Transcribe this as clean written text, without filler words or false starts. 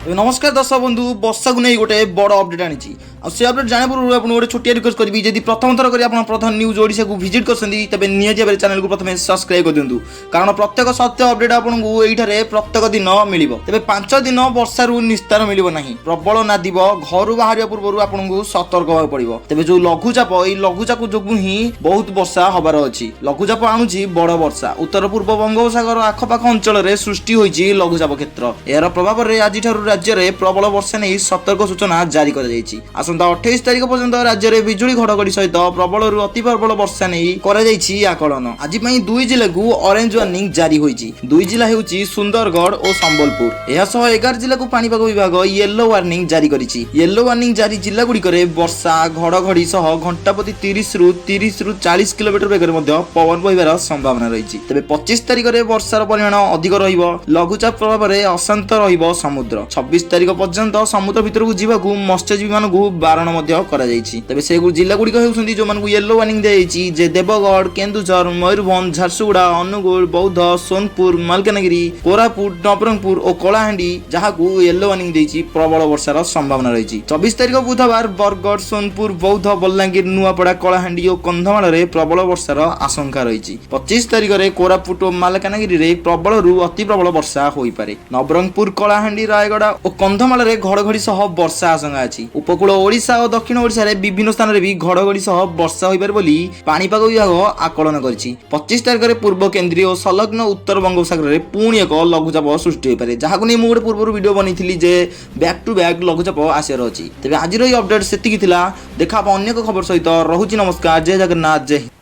नमस्कार दर्शक बंधु वर्षा को नहीं गोटे बड़ अपडेट आनी से अपडेट जाने पूर्व आपको गोटे छोटिया रिक्वेस्ट करी जब प्रथम थर कर प्रथम न्यूज ओडिशा को विजिट कर निजी भाव चैनल को प्रथम सब्सक्राइब कर दिंतु कारण प्रत्येक सत्य अपडेट आपको ये प्रत्येक दिन मिल तेज 5 दिन वर्षा निस्तार मिल ना प्रबल नादिब घर बाहर पूर्व आपको सतर्क होगा पड़ो तेज जो लघुचाप ये लघुचाप जो ही बहुत वर्षा हबार अच्छी लघुचाप आणुची बड़ वर्षा उत्तर पूर्व बंगोपसागर आखपाख अंचल में सृष्टि होती लघुचाप क्षेत्र यार प्रभाव में आज राज्य में प्रबल वर्षा नहीं सतर्क सूचना जारी कर आसंता 28 तारिख पर्यंत राज्य में बिजुली घड़घड़ी सहित प्रबल अति प्रबल वर्षा नहीं आकलन आज दुई जिला को ऑरेंज वार्निंग जारी होती दुई जिला होची सुंदरगढ़ और संबलपुर यह 11 जिला को पानीपाग विभाग येलो वार्निंग जारी करिछि येलो वार्निंग जारी जिला गुड़िक वर्षा घड़घड़ी सह घंटा प्रति 30 रु 40 किलोमीटर बेगर पवन बहिबार संभावना रही तेज 25 तारिख में वर्षार परिमाण अधिक लघुचाप प्रभाव में अशांत समुद्र 26 तारिख पर्यंत समुद्र भितर को जीवा मत्स्यजीवी मान बारण तेज से जिला गुड़िक होती जो येलो वार्निंग दी देवगढ़ केन्दुझर मयूरभंज झारसुगुड़ा अनुगुल बौद्ध सोनपुर मालकानगिरी कोरापुट नवरंगपुर और कलाहांडी जहाँ को येलो वार्निंग दी प्रबल वर्षार संभावना रही 24 तारिख बुधवार बरगढ़ सोनपुर बौद्ध बलांगीर नुआपड़ा कलाहांडी और कंधमाल प्रबल वर्षार आशंका रही 25 तारिख में कोरापुट और मालकानगिरी में प्रबल अति प्रबल वर्षा हो पारे नवरंगपुर कलाहांडी रायगढ़ और कंधमाल घड़घड़ी सह वर्षा आशंका अच्छी उपकूल ओडिशा और दक्षिण ओडिशा रे विभिन्न स्थान में भी घड़घड़ी सह वर्षा होइपारे बोली पानीपाग विभाग आकलन करिछि 25 तारिख में पूर्व केन्द्रीय और संलग्न उत्तर बंगोपसागर में पुणी एक लघुचाप सृष्टि होइपारे जहां को नहीं मुझे पूर्व वीडियो बनैथिली जे बैक टू बैक लघुचाप आसियार अछि तेबे आज अपडेट सेतिकी थिला देखा अन्य खबर सहित रहुछि नमस्कार जय जगन्नाथ जय